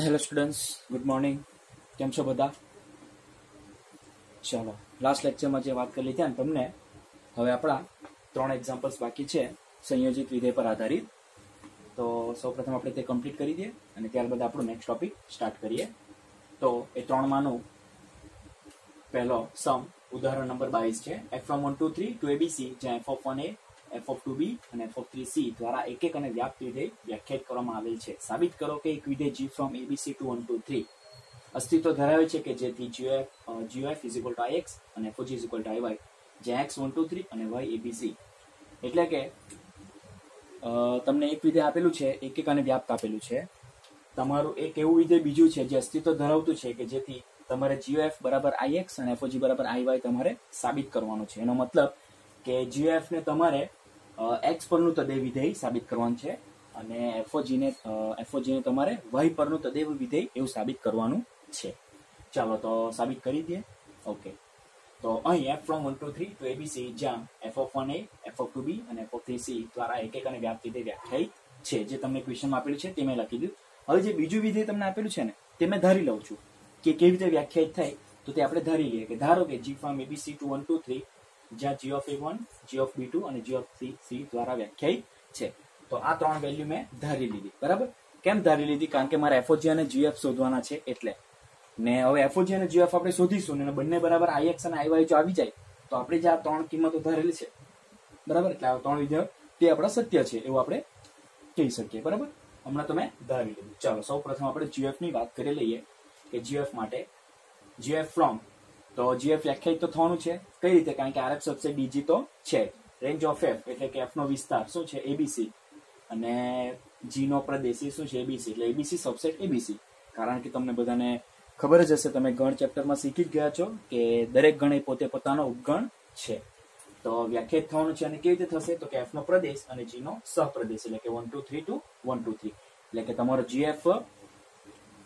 Hello students, good morning. કેમ છો બધા? ચાલો, લાસ્ટ લેક્ચરમાં જે વાત કરી લીધી ને તમને, હવે આપણા 3 એક્ઝામ્પલ્સ બાકી છે સંયોજિત વિધેય પર આધારિત. તો સૌપ્રથમ આપણે તે કમ્પ્લીટ કરી દઈએ અને ત્યારબાદ આપણું નેક્સ્ટ ટોપિક સ્ટાર્ટ કરીએ. તો એ 3માંનું પહેલો સમ ઉદાહરણ નંબર 22 છે. f from 1 to 3 to abc, જ્યાં f(1)a, f(2)b અને f(3)c દ્વારા એક અને વ્યાપ્ત વિધેય વ્યાખ્યાયિત કરવામાં આવેલ છે. સાબિત કરો કે એક વિધેય g from abc to 1 to 3 અસ્તિત્વ ધરાવે છે કે જેથી gf is equal to ix અને fog is equal to iy, જ્યાં x 1 2 3 અને y abc. એટલે કે તમને એક વિધેય આપેલું છે, એક અને વ્યાપ્ત આપેલું છે. તમારું એક એવું વિધેય બીજું છે જે અસ્તિત્વ ધરાવતું છે કે જેથી તમારે gf બરાબર ix અને fog બરાબર iy તમારે સાબિત કરવાનું છે. એનો મતલબ કે gf ને તમારે x પરનું તદેવ વિધેય સાબિત કરવાનું છે અને fog ને તમારે y પરનું તદેવ વિધેય એવું સાબિત કરવાનું છે. ચાલો તો સાબિત કરી દઈએ. ઓકે, તો અહીં f from 1 to 3 to abc, જ્યાં f(1)a, f(2)b અને f(3)c દ્વારા એક અને વ્યાપ્ત વિધેય વ્યાખ્યાયિત છે. જે તમને ક્વેશ્ચનમાં આપેલું છે તે મેં લખી દીધું. હવે જે બીજું વિધેય તમને આપેલું છે ને તે મેં ધારી લઉં છું કે કેવી રીતે વ્યાખ્યાયિત થાય. તો તે આપણે ધારી લઈએ કે ધારો કે g from abc to 1 to 3, જ્યાં g(a1), g(b2) અને g(c) દ્વારા વ્યાખ્યાયિત છે. તો આ 3 વેલ્યુ મેં ધારી લીધી. બરાબર? કેમ ધારી લીધી? કારણ કે મારે fog અને gf શોધવાના છે એટલે. ને હવે fog અને gf આપણે શોધીશું ને બંને બરાબર ix અને iy જો આવી જાય તો આપણે જે આ 3 કિંમતો ધારેલી છે, બરાબર, એટલે આ 3 વિધેયો તે આપણા સત્ય છે એવું આપણે કહી શકીએ. બરાબર? હમણાં તમે ધારી લીધું. ચાલો સૌ પ્રથમ આપણે gf ની વાત કરી લઈએ કે gf માટે gf from, તો gf વ્યાખ્યાયિત તો થવાનું છે. કઈ રીતે? કારણ કે rf સબસેટ dg તો છે. રેન્જ ઓફ f એટલે કે f નો વિસ્તાર શું છે? abc અને g નો પ્રદેશ શું છે? abc. એટલે abc સબસેટ abc. કારણ કે તમને બધાને ખબર જ હશે, તમે ગણ ચેપ્ટરમાં શીખી જ ગયા છો કે દરેક ગણ એ પોતે પોતાનો ઉપગણ છે. તો વ્યાખ્યાયિત થવાનું છે અને કેવી રીતે થશે? તો કે f નો પ્રદેશ અને g નો સહપ્રદેશ, એટલે કે 1 2 3 to 1 2 3. એટલે કે તમારો gf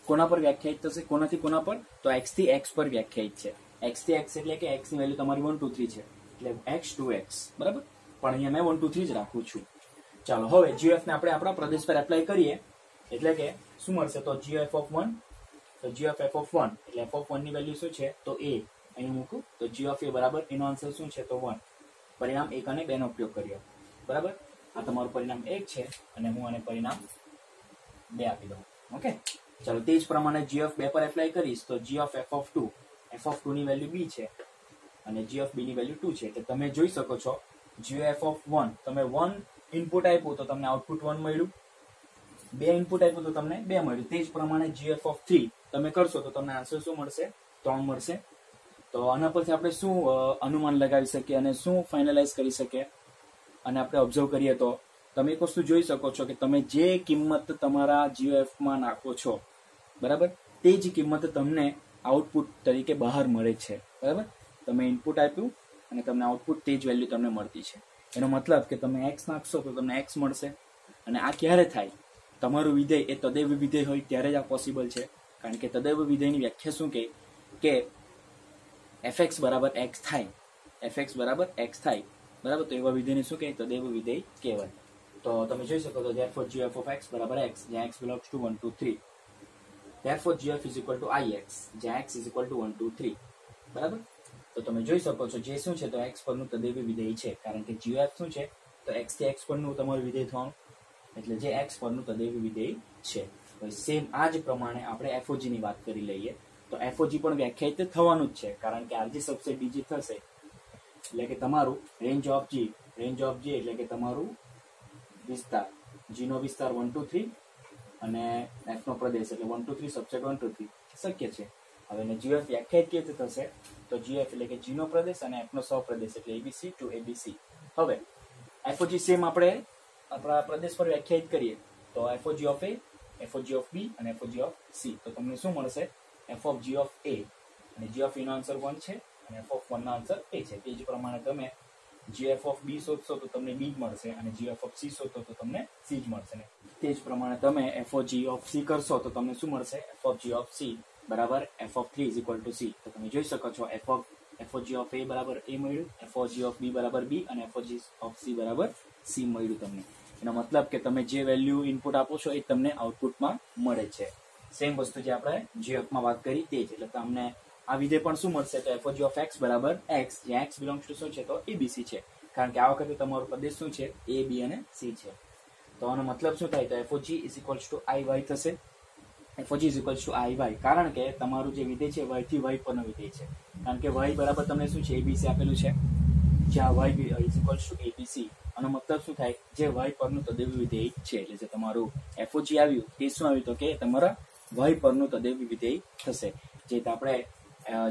કોના પર વ્યાખ્યાયિત થશે? કોનાથી કોના પર? તો x થી x પર વ્યાખ્યાયિત છે. x થી x એટલે કે x ની વેલ્યુ તમારી 1 2 3 છે, એટલે x to x. બરાબર? પણ અહીંયા મેં 1 2 3 જ રાખું છું. ચાલો હવે gf ને આપણે આપણા પ્રદેશ પર એપ્લાય કરીએ એટલે કે શું મળશે? તો gf(1), તો gf(f)(1) એટલે f(1) ની વેલ્યુ શું છે? તો a. અહીં મૂકું તો gf બરાબર એનો આન્સર શું છે? તો 1. પરિણામ 1 અને 2 નો ઉપયોગ કર્યો. બરાબર? આ તમારું પરિણામ 1 છે અને હું આને પરિણામ 2 આપી દઉં. ઓકે, ચાલો તે જ પ્રમાણે gf 2 પર એપ્લાય કરીશ તો gf(f)(2), f(2) ની વેલ્યુ b છે અને gf(b) ની વેલ્યુ 2 છે. એટલે તમે જોઈ શકો છો gf(1) તમે 1 ઇનપુટ આપ્યું તો તમને આઉટપુટ 1 મળ્યું, 2 ઇનપુટ આપ્યું તો તમને 2 મળ્યું. તે જ પ્રમાણે gf(3) તમે કરશો તો તમને આન્સર શું મળશે? 3 મળશે. તો આના પરથી આપણે શું અનુમાન લગાવી શકીએ અને શું ફાઇનલાઇઝ કરી શકીએ? અને આપણે ઓબ્ઝર્વ કરીએ તો તમે એક વસ્તુ જોઈ શકો છો કે તમે જે કિંમત તમારા gf માં નાખો છો, બરાબર, તે જ કિંમત તમને આઉટપુટ તરીકે બહાર મળે છે. બરાબર? તમે ઇનપુટ આપ્યું અને તમને આઉટપુટ તે જ વેલ્યુ તમને મળતી છે. એનો મતલબ કે તમે x નાખશો તો તમને x મળશે. અને આ ક્યારે થાય? તમારું વિધેય એ તદૈવ વિધેય હોય ત્યારે જ આ પોસિબલ છે. કારણ કે તદૈવ વિધેયની વ્યાખ્યા શું કહે કે fx બરાબર x થાય, fx બરાબર x થાય. બરાબર? તો એવા વિધેયને શું કહે? તદૈવ વિધેય કહેવાય. તો તમે જોઈ શકો છો therefore gf of x બરાબર x, જ્યાં x belongs to 1 to 3. therefore gf is equal to ix, જ્યાં x is equal to 1 to 3. બરાબર? તો તમે જોઈ શકો છો જે શું છે? તો x પરનું તદૈવ વિધેય છે. કારણ કે gf શું છે? તો x થી x પરનું તમારું વિધેય થવાનું, એટલે જે x પરનું તદૈવ વિધેય છે. સેમ આ જ પ્રમાણે આપણે fog ની વાત કરી લઈએ તો fog પણ વ્યાખ્યાયિત થવાનું જ છે. કારણ કે rg સબસેટ dg થશે એટલે કે તમારું રેન્જ ઓફ g એટલે કે તમારું વિસ્તાર, g નો વિસ્તાર 1 to 3 અને f નો પ્રદેશ એટલે 1 to 3 સબસેટ 1 to 3 શક્ય છે. હવે gf વ્યાખ્યાયિત કેવી રીતે થશે? તો gf એટલે કે g નો પ્રદેશ અને f નો સહપ્રદેશ એટલે abc to abc. હવે fog સેમ આપણે આપણા પ્રદેશ પર વ્યાખ્યાયિત કરીએ તો fog of a, fog of b અને fog of c. તો તમને શું મળશે? fg of a અને g of a નો આન્સર 1 છે અને f of 1 નો આન્સર a છે. તે જ પ્રમાણે તમે gf of b શોધશો તો તમને b જ મળશે અને gf of c શોધશો તો તમને c જ મળશે. તે જ પ્રમાણે તમે fog of c કરશો તો તમને શું મળશે? fg of c બરાબર f of 3 is equal to c. તો તમે જોઈ શકો છો fog of a બરાબર a મળ્યું, fog of b બરાબર b અને fog of c બરાબર c મળ્યું તમને. એનો મતલબ કે તમે જે વેલ્યુ ઇનપુટ આપો છો એ તમને આઉટપુટમાં મળે છે. સેમ વસ્તુ જે આપણે gf માં વાત કરી તે જ. એટલે તમને આ વિધેય પણ શું મળશે તો fog of x બરાબર x, જ્યાં x બિલોંગ્સ ટુ શું છે તો abc છે, કારણ કે આ વખતે તમારો પ્રદેશ શું છે a, b અને c છે. તો આનો મતલબ શું થાય તો fog is equals to iy થશે. fog is equals to iy, કારણ કે તમારું જે વિધેય છે y થી y પરનો વિધેય છે, કારણ કે y બરાબર તમને શું છે abc આપેલું છે, જ્યાં y is equals to abc. આનો મતલબ શું થાય જે y પરનું તદેવી વિધેય છે, એટલે જે તમારું fog આવ્યું તે શું આવ્યું તો કે તમારા y પરનું તદેવી વિધેય થશે. જે આપણે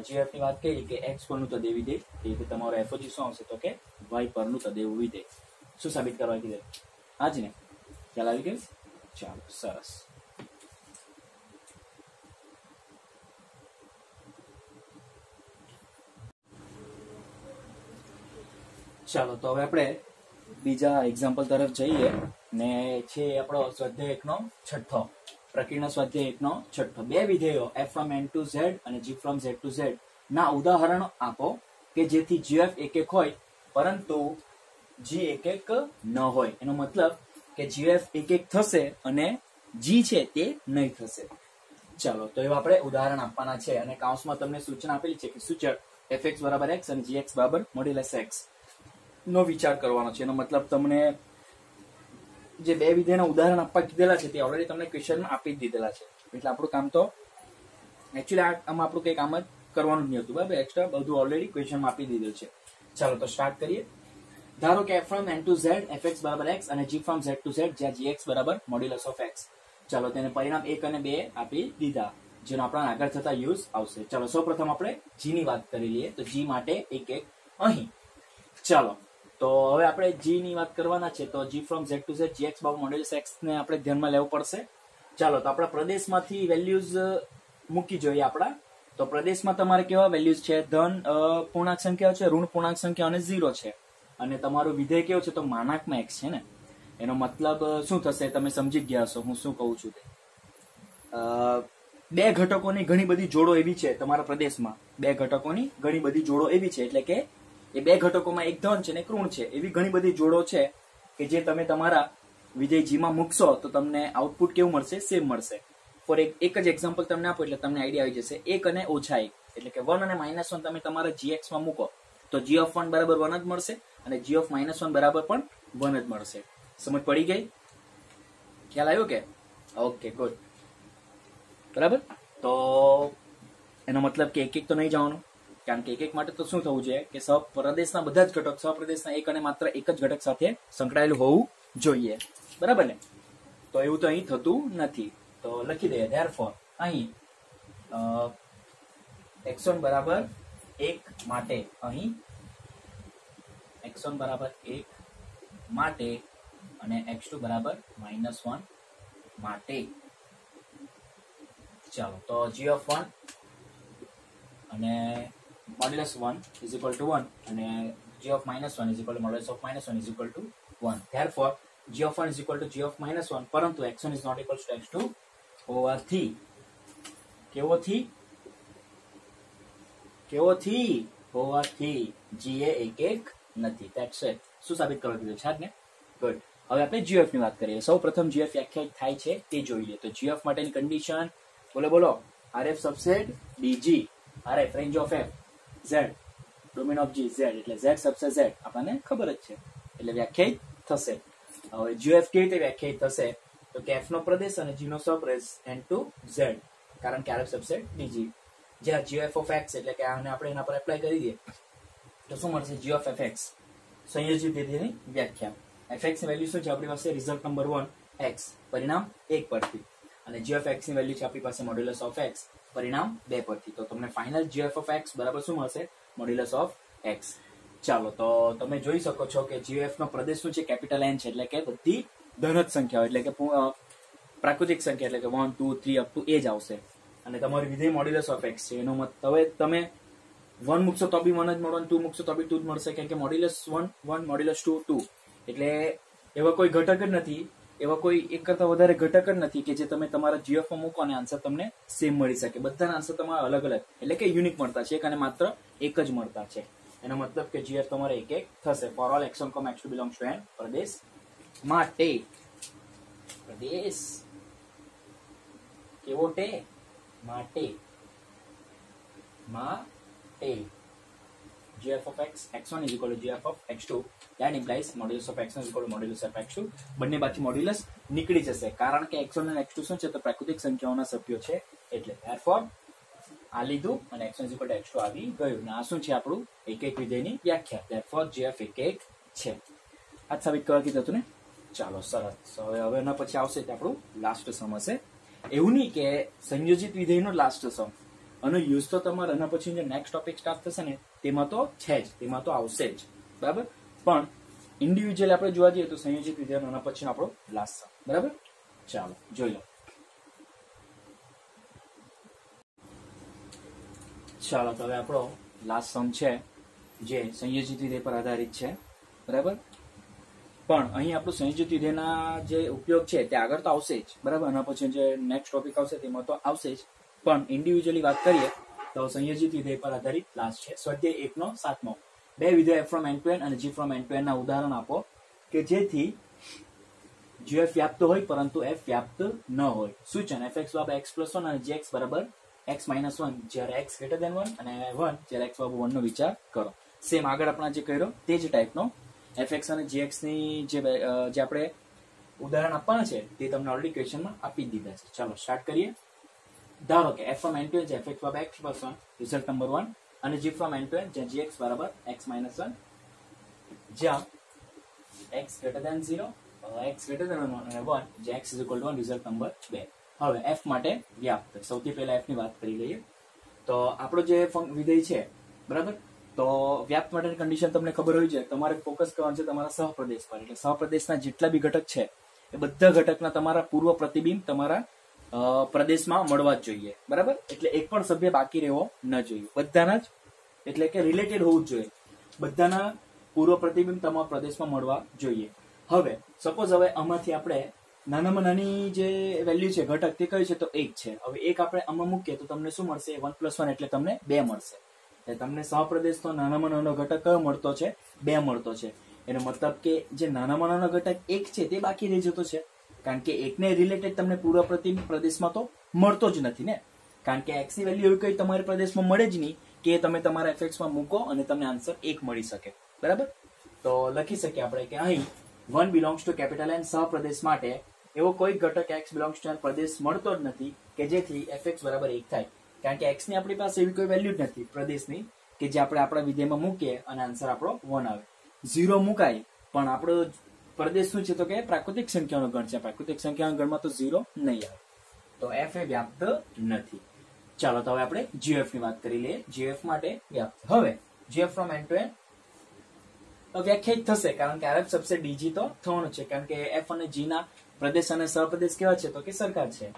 gf ની વાત કરી કે x પરનું તદેવી વિધેય, એ રીતે તમારો fog શું આવશે તો કે y પરનું તદેવું વિધેય. શું સાબિત કરવા કીધું? હા જ ને, ખ્યાલ આવી ગયો? ચાલો, સરસ. ચાલો, તો હવે આપણે બીજા એક્ઝામ્પલ તરફ જઈએ ને છે આપણો સ્વાધ્યાય 1 નો છઠ્ઠો, પ્રકીર્ણ સ્વાધ્યાય 1 નો છઠ્ઠો. બે વિધેયો f from n to z અને g from z to z ના ઉદાહરણો આપો કે જેથી gf એક એક હોય પરંતુ g એક એક ન હોય. એનો મતલબ કે gf એક એક થશે અને g છે તે નહીં થશે. ચાલો, તો એવા આપણે ઉદાહરણ આપવાના છે અને કાઉન્સમાં તમને સૂચના આપેલી છે કે સૂચક fx બરાબર x અને gx બરાબર મોડ્યુલસ x નો વિચાર કરવાનો છે. એનો મતલબ તમને જે બે વિધેયના ઉદાહરણ આપવા કીધેલા છે તે ઓલરેડી તમને ક્વેશ્ચનમાં આપી જ દીધેલા છે, એટલે આપણું કામ તો એકચ્યુઅલી આમાં આપણું કંઈ કામ જ કરવાનું નહીં હતું, બરાબર. એક્સ્ટ્રા બધું ઓલરેડી ક્વેશ્ચનમાં આપી દીધેલું છે. ચાલો, તો સ્ટાર્ટ કરીએ. ધારો કે f from n to z fx બરાબર x અને g from z to z જ્યાં gx બરાબર મોડ્યુલસ ઓફ x. ચાલો, તેને પરિણામ 1 અને 2 આપી દીધા, જેનો આપણા આગળ થતા યુઝ આવશે. ચાલો, સૌપ્રથમ આપણે g ની વાત કરી લઈએ. તો g માટે 1 અહીં. ચાલો, તો હવે આપણે g ની વાત કરવાના છે. તો g from z to z gx બરાબર મોડ્યુલસ x ને આપણે ધ્યાનમાં લેવું પડશે. ચાલો, તો આપણા પ્રદેશમાંથી વેલ્યુઝ મૂકી જોઈએ આપણા. તો પ્રદેશમાં તમારે કેવા વેલ્યુઝ છે? ધન પૂર્ણાંક સંખ્યાઓ છે, ઋણ પૂર્ણાંક સંખ્યાઓ અને 0 છે. અને તમારું વિધેય કેવું છે તો માનાંકમાં x છે ને. એનો મતલબ શું થશે તમે સમજી જ ગયા હશો હું શું કહું છું તે. બે ઘટકોની ઘણી બધી જોડો એવી છે તમારા પ્રદેશમાં, બે ઘટકોની ઘણી બધી જોડો એવી છે, એટલે કે એ બે ઘટકોમાં એક ધન છે ને એક ઋણ છે, એવી ઘણી બધી જોડો છે કે જે તમે તમારા વિધેય g માં મૂકશો તો તમને આઉટપુટ કેવું મળશે? સેમ મળશે. ફોર એક જ એક્ઝામ્પલ તમને આપો એટલે તમને આઈડિયા આવી જશે. 1 અને -1 એટલે કે 1 અને -1 તમે તમારા gx માં મૂકો તો g of 1 બરાબર 1 જ મળશે અને g of -1 બરાબર પણ 1 જ મળશે. સમજ પડી ગઈ? ખ્યાલ આવ્યો કે? Okay, good. બરાબર. તો એનો મતલબ કે એક એક તો નહીં જવાનું, કારણ કે એક એક માટે તો શું થવું જોઈએ કે પ્રદેશના બધા જ ઘટક પ્રદેશના એક અને માત્ર એક જ ઘટક સાથે સંકળાયેલું હોવું જોઈએ, બરાબર ને? તો એવું તો અહીં થતું નથી. તો લખી દઈએ therefore અહીં x1 બરાબર 1 માટે અહીં x1 બરાબર 1 માટે અને x2 બરાબર -1 માટે. ચાલો, તો g of 1 અને modulus 1 is equal to 1 અને g of -1 is equal to modulus of -1 is equal to 1. Therefore g of 1 is equal to g of -1, પરંતુ x1 is not equal to x2 હોવાથી હોવાથી g એ એક નથી. That's it. શું સાબિત કરવા કીધું છે ને? ગુડ. હવે આપણે gf ની વાત કરીએ. સૌ પ્રથમ gf વ્યાખ્યાયિત થાય છે તે જોઈ લઈએ. તો gf માટેની કન્ડિશન બોલો rf subset dg, rf range of f, z domain of g, z એટલે z સબસેટ z આપણને ખબર જ છે, એટલે વ્યાખ્યાયિત થશે. હવે gf કેવી રીતે વ્યાખ્યાયિત થશે તો કે f નો પ્રદેશ અને g નો સપ્રેસ n to z, કારણ કે rf સબસેટ dg. જ્યાં gf of x એટલે કે આને આપણે એના પર એપ્લાય કરી દઈએ તો શું મળશે? g of fx સંયોજિત વિધેયની વ્યાખ્યા. fx ની વેલ્યુ શું છે આપણી પાસે? રિઝલ્ટ નંબર 1 x, પરિણામ 1 પરથી, અને g of x ની વેલ્યુ છે આપણી પાસે મોડ્યુલસ ઓફ x, પરિણામ 2 પરથી. તો તમને ફાઇનલ gf of x બરાબર શું મળશે? Modulus of x. ચાલો, તો તમે જોઈ શકો છો કે gf નો પ્રદેશ શું છે? કેપિટલ n છે, એટલે કે બધી ધન જ સંખ્યાઓ, એટલે કે પ્રાકૃતિક સંખ્યા, એટલે કે 1 2 3 અપ ટુ એ જ આવશે. અને તમારું વિધેય મોડ્યુલસ ઓફ x છે. એનો મતલબ હવે તમે 1 મૂકશો તો બી 1 જ મળવાનું, 2 મૂકશો તો બી 2 જ મળશે, કારણ કે મોડ્યુલસ 1 1 મોડ્યુલસ 2 2, એટલે એવા કોઈ ઘટક જ નથી, એવા કોઈ એક કરતા વધારે ઘટક જ નથી કે જે તમે તમારા gf માં મૂકો અને આન્સર તમને સેમ મળી શકે. બધાના આન્સર તમારા અલગ અલગ, એટલે કે યુનિક મળતા છે, એક અને માત્ર એક જ મળતા છે. એનો મતલબ કે gf તમારે એક એક થશે. For all x1, x2 belongs to n પ્રદેશ માટે. પ્રદેશ કેવો ટે? માટે. gf of x1 is equal to gf of x2 that implies modulus of x1 is equal to modulus of x2 બંને બાજુ મોડ્યુલસ નીકળી જશે કારણ કે x1 અને x2 શું છે તો પ્રાકૃતિક સંખ્યાઓના સભ્યો છે એટલે therefore આ લીધું અને x1 is equal to x2 આવી ગયું અને આ શું છે આપણું એકૈક વિધેયની વ્યાખ્યા therefore gf એકૈક છે આ સાબિત કરવા કીધું હતું ને ચાલો સરસ હવે એના પછી આવશે તે આપણું લાસ્ટ સમ હશે એવું નહીં કે સંયોજિત વિધેયનો લાસ્ટ સમ અને યુઝ તો તમારે એના પછી જે નેક્સ્ટ ટોપિક સ્ટાર્ટ થશે ને તેમાં તો છે જ તેમાં તો આવશે જ બરાબર પણ ઇન્ડિવિજ્યુઅલ આપણે જોવા જઈએ તો સંયોજિત વિધેયનો એના પછી આપણો લાસ્ટ સમ બરાબર ચાલો જોઈ લો ચાલો તો હવે આપણો લાસ્ટ સમ છે જે સંયોજિત વિધેય પર આધારિત છે બરાબર પણ અહીં આપણું સંયોજિત વિધેયના જે ઉપયોગ છે તે આગળ તો આવશે જ બરાબર એના પછી જે નેક્સ્ટ ટોપિક આવશે તેમાં તો આવશે જ પણ ઇન્ડિવિજ્યુઅલી વાત કરીએ તો સંયોજિત વિધેય પર આધારિત લાસ્ટ છે સ્વાધ્યાય 1નો 7મો બે વિધેય f from n to n અને g from n to n ના ઉદાહરણ આપો કે જેથી gf વ્યાપ્ત હોય પરંતુ f વ્યાપ્ત ન હોય સૂચન fx બરાબર x + 1 અને gx બરાબર x - 1 જ્યારે x > 1 અને 1 જ્યારે x બરાબર 1 નો વિચાર કરો સેમ આગળ આપણે જે કર્યો તે જ ટાઈપનો fx અને gx ની જે આપણે ઉદાહરણ આપવાના છે તે તમને ઓલરેડી ક્વેશ્ચનમાં આપી દીધા છે ચાલો સ્ટાર્ટ કરીએ ધારો કે f from n to n છે fx બરાબર x + 1 રિઝલ્ટ નંબર 1 અને g from n to n જ્યાં gx બરાબર x - 1 જ્યાં x > 0 x > 1 અને 1 જ્યાં x = 1 રિઝલ્ટ નંબર 2 હવે f માટે વ્યાપ્ત સૌથી પહેલા f ની વાત કરી લઈએ તો આપણો જે વિધેય છે બરાબર તો વ્યાપ્ત માટેની કન્ડિશન તમને ખબર હોય છે તમારે ફોકસ કરવાનું છે તમારા સહપ્રદેશ પર એટલે સહપ્રદેશના જેટલા બી ઘટક છે એ બધા ઘટકના તમારા પૂર્વ પ્રતિબિંબ તમારા પ્રદેશમાં મળવા જ જોઈએ બરાબર એટલે એક પણ સભ્ય બાકી રહેવો ન જોઈએ બધાના જ એટલે કે રિલેટેડ હોવું જ જોઈએ બધાના પૂર્વ પ્રતિબિંબ તમારા પ્રદેશમાં મળવા જોઈએ હવે સપોઝ હવે આમાંથી આપણે નાનામાં નાની જે વેલ્યુ છે ઘટક તે કયું છે તો 1 છે હવે 1 આપણે આમાં મૂકીએ તો તમને શું મળશે 1 + 1 એટલે તમને 2 મળશે એટલે તમને સહપ્રદેશનો નાનામાં નાનો ઘટક કયો મળતો છે 2 મળતો છે એનો મતલબ કે જે નાનામાં નાનો ઘટક 1 છે તે બાકી રહી જતો છે કારણ કે 1 ને રિલેટેડ તમને પૂર્વ પ્રતિબિંબ પ્રદેશમાં તો મળતો જ નથી ને કારણ કે x ની વેલ્યુ એવી કઈ તમારા પ્રદેશમાં મળે જ નહીં કે તમે તમારા fx માં મૂકો અને તમને આન્સર 1 મળી શકે બરાબર તો લખી શકીએ આપણે કે અહીં 1 belongs to capital N સહપ્રદેશ માટે એવો કોઈ ઘટક x belongs to N પ્રદેશ મળતો જ નથી કે જેથી fx બરાબર 1 થાય કારણ કે x ની આપણી પાસે એવી કોઈ વેલ્યુ જ નથી પ્રદેશની કે જે આપણે આપણા વિધેયમાં મૂકીએ અને આન્સર આપણો 1 આવે 0 મુકાય પણ આપણો પ્રદેશ શું છે તો કે પ્રાકૃતિક સંખ્યાનો ગણ છે પ્રાકૃતિક સંખ્યાના ગણમાં તો 0 નહીં આવે તો f એ વ્યાપ્ત નથી ચાલો તો હવે આપણે gf ની વાત કરી લઈએ gf માટે વ્યાપ્ત હવે gf from n to n વ્યાખ્યાયિત થશે કારણ કે આરબ સબસેટ dg તો થવાનું છે કારણ કે f અને g ના પ્રદેશ અને સહપ્રદેશ કેવા છે તો કે સરખા છે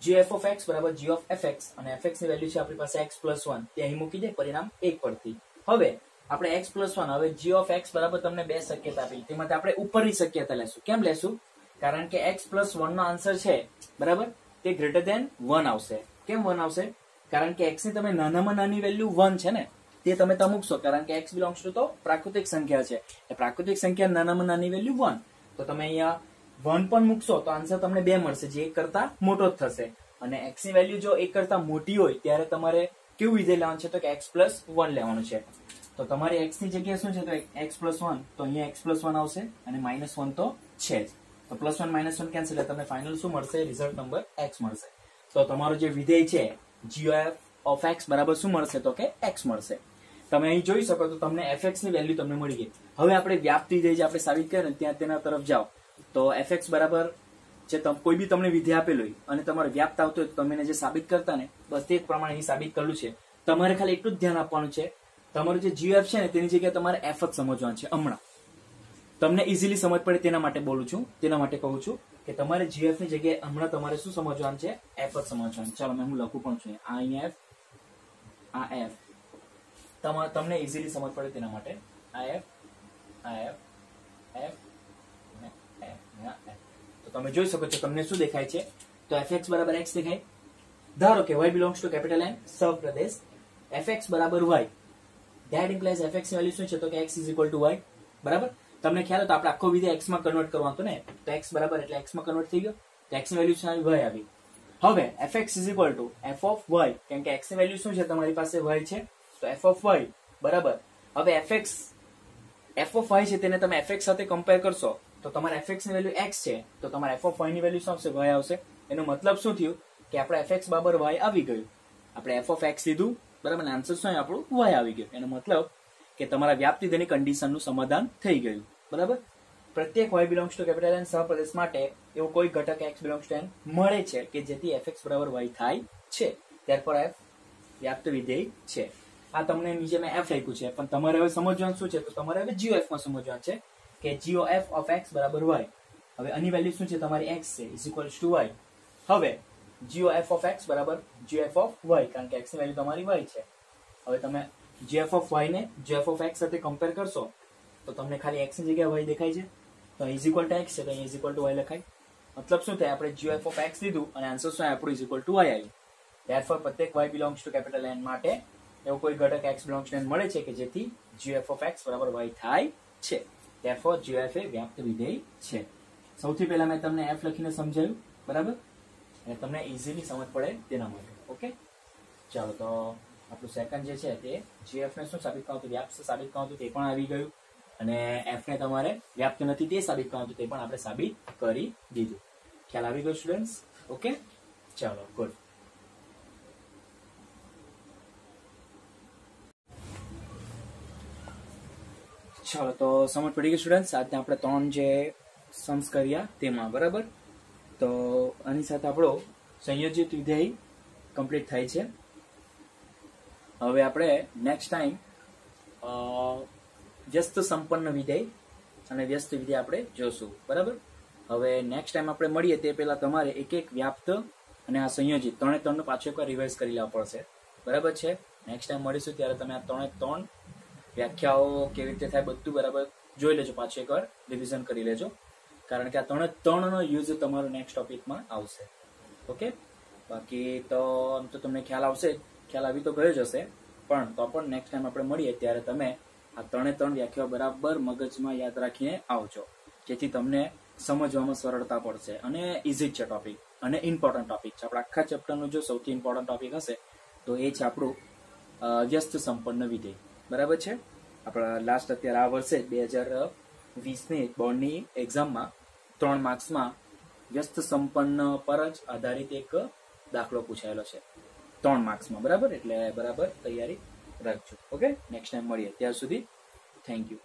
gf of x બરાબર g of fx અને fx ની વેલ્યુ છે આપણી પાસે x + 1 તે અહીં મૂકી દે પરિણામ 1 પરથી હવે આપણે x + 1 હવે g of x બરાબર તમને બે શક્યતા આપી તેમાંથી આપણે ઉપરની શક્યતા લેશું કેમ લેશું કારણ કે x + 1 નો આન્સર છે બરાબર તે ગ્રેટર ધેન 1 આવશે કેમ 1 આવશે કારણ કે x ની તમે નાનામાં નાની વેલ્યુ 1 છે ને તે તમે ત્યાં મૂકશો કારણ કે x belongs to તો પ્રાકૃતિક સંખ્યા છે એ પ્રાકૃતિક સંખ્યા નાનામાં નાની વેલ્યુ 1 તો તમે અહીંયા 1 પણ મૂકશો તો આન્સર તમને 2 મળશે જે 1 કરતા મોટો જ થશે અને x ની વેલ્યુ જો 1 કરતા મોટી હોય ત્યારે તમારે કેવું વિધેય લેવાનું છે તો કે x + 1 લેવાનું છે તો તમારી x ની જગ્યાએ શું છે તો x + 1 તો અહીંયા x + 1 આવશે અને -1 તો છે જ તો +1 -1 કેન્સલ એટલે તમને ફાઇનલ શું મળશે રિઝલ્ટ નંબર x મળશે તો તમારો જે વિધેય છે gf of x બરાબર શું મળશે તો કે x મળશે તમે અહીં જોઈ શકો તો તમને fx ની વેલ્યુ તમને મળી ગઈ હવે આપણે વ્યાપ્ત વિધેય જે આપણે સાબિત કર્યું ને ત્યાં તેના તરફ જાઓ તો fx બરાબર જે કોઈ બી તમને વિધેય આપેલું હોય અને તમારે વ્યાપ્ત આવતો હોય તો તમે જે સાબિત કરતા ને બસ તે જ પ્રમાણે અહીં સાબિત કરેલું છે તમારે ખાલી એટલું જ ધ્યાન આપવાનું છે તમારું જે gf છે ને તેની જગ્યાએ તમારે f જ સમજવાનું છે હમણાં તમને ઇઝીલી સમજ પડે તેના માટે બોલું છું તેના માટે કહું છું કે તમારે gf ની જગ્યાએ હમણાં તમારે શું સમજવાનું છે f જ સમજવાનું ચાલો મેં હું લખું પણ છું આ અહીંયા f આ f તમને ઇઝીલી સમજ પડે તેના માટે આ f તો તમે જોઈ શકો છો તમને શું દેખાય છે તો fx બરાબર x દેખાય ધારો કે y belongs to capital N સહપ્રદેશ fx બરાબર y that implies fx ની વેલ્યુ શું છે તો કે x = y બરાબર તમને ખ્યાલ હોય તો આપણે આખો વિધેય x માં કન્વર્ટ કરવાનો હતો ને તો x બરાબર એટલે x માં કન્વર્ટ થઈ ગયો તો x ની વેલ્યુ છે y આવી હવે fx is equal to f of y, કેમ કે x ની વેલ્યુ શું છે તમારી પાસે y છે, તો f ઓફ y બરાબર. હવે f ઓફ y છે તેને તમે fx સાથે કમ્પેર કરશો તો તમારે fx ની વેલ્યુ x છે, તો તમારે f ઓફ y ની વેલ્યુ શું આવશે, y આવશે. એનો મતલબ શું થયું કે આપણે fx બરાબર y આવી ગયું. આપણે f ઓફ x લીધું બરાબર, આન્સર શું આપણું y આવી ગયું. એનો મતલબ કે તમારા વ્યાપ્તિધની કન્ડિશનનું સમાધાન થઈ ગયું. બરાબર. પ્રત્યેક y belongs to capital N સહપ્રદેશ માટે એવો કોઈ ઘટક x બિલોંગ્સ ટુ n મળે છે કે જેથી fx બરાબર y થાય છે. ત્યારપર f વ્યાપ્ત વિધેય છે. આ તમને નીચે મેં f લખ્યું છે, પણ તમારે હવે સમજવાનું શું છે, તો તમારે હવે gf માં સમજવાનું છે કે gf ઓફ x બરાબર y. હવે આની વેલ્યુ શું છે, તમારી x છે ઇઝ ઇક્વલ્સ ટુ y. હવે gf ઓફ x બરાબર gf ઓફ y, કારણ કે x ની વેલ્યુ તમારી y છે. હવે તમે gf ઓફ y ને gf ઓફ x સાથે કમ્પેર કરશો તો તમને ખાલી x ની જગ્યાએ y દેખાય છે, તો ઇઝ ઇક્વલ ટુ x છે, તો અહીં ઇઝ ઇક્વલ ટુ y લખાય. મતલબ શું થાય, આપણે gf ઓફ x લીધું અને આન્સર શું આપણું ઇઝ ઇક્વલ ટુ y આવ્યું. ત્યારફોર પ્રત્યેક y belongs to capital N માટે એવો કોઈ ઘટક x બિલોંગ્સ ટુ n મળે છે કે જેથી gf ઓફ x બરાબર y થાય છે. ત્યારફોર gf એ વ્યાપ્ત વિધેય છે. સૌથી પહેલા મેં તમને f લખીને સમજાવ્યું બરાબર, અને તમને ઇઝીલી સમજ પડે તેના માટે. ઓકે, ચાલો તો આપણું સેકન્ડ જે છે તે gf ને શું સાબિત કરવું હતું, વ્યાપ્ત સાબિત કરવું હતું, તે પણ આવી ગયું. અને f ને તમારે વ્યાપ્ત નથી તે સાબિત કરવું હતું, તે પણ આપણે સાબિત કરી દીધું. ખ્યાલ આવી ગયો સ્ટુડન્ટ્સ? ઓકે, ચાલો ગુડ. ચાલો તો સમજ પડી ગઈ સ્ટુડન્ટ્સ. આજના આપણે 3 જે સમ્સ કર્યા તેમાં બરાબર. તો આની સાથે આપણો સંયોજિત વિધેય કમ્પ્લીટ થાય છે. હવે આપણે નેક્સ્ટ ટાઈમ વ્યસ્ત સંપન્ન વિધેય અને વ્યસ્ત વિધેય આપણે જોશું બરાબર. હવે નેક્સ્ટ ટાઈમ આપણે મળીએ તે પહેલા તમારે એક એક વ્યાપ્ત અને આ સંયોજિત ત્રણે ત્રણનું પાછું એકવાર રિવાઇઝ કરી લેવા પડશે બરાબર છે. નેક્સ્ટ ટાઈમ મળીશું ત્યારે તમે આ ત્રણે ત્રણ વ્યાખ્યાઓ કેવી રીતે થાય બધું બરાબર જોઈ લેજો, પાછું એકવાર રિવિઝન કરી લેજો, કારણ કે આ ત્રણે ત્રણનો યુઝ તમારો નેક્સ્ટ ટોપિકમાં આવશે. ઓકે, બાકી તો આમ તો તમને ખ્યાલ આવશે, ખ્યાલ આવી તો ગયો જ હશે, પણ તો પણ નેક્સ્ટ ટાઈમ આપણે મળીએ ત્યારે તમે આ ત્રણે ત્રણ વ્યાખ્યાઓ બરાબર મગજમાં યાદ રાખીને આવજો, જેથી તમને સમજવામાં સરળતા પડશે. અને ઇઝી છે ટોપિક અને ઇમ્પોર્ટન્ટ ટોપિક છે. આપણા આખા ચેપ્ટરનું જો સૌથી ઇમ્પોર્ટન્ટ ટોપિક હશે તો એ છે આપણું વ્યસ્ત સંપન્ન વિધેય બરાબર છે. આપણા લાસ્ટ અત્યારે આ વર્ષે 2020ની બોર્ડની એક્ઝામમાં 3 માર્ક્સમાં વ્યસ્ત સંપન્ન પર જ આધારિત એક દાખલો પૂછાયેલો છે 3 માર્ક્સમાં બરાબર. એટલે બરાબર તૈયારી રાખજો. ઓકે, નેક્સ્ટ ટાઈમ મળીએ, ત્યાર સુધી થેન્ક યુ.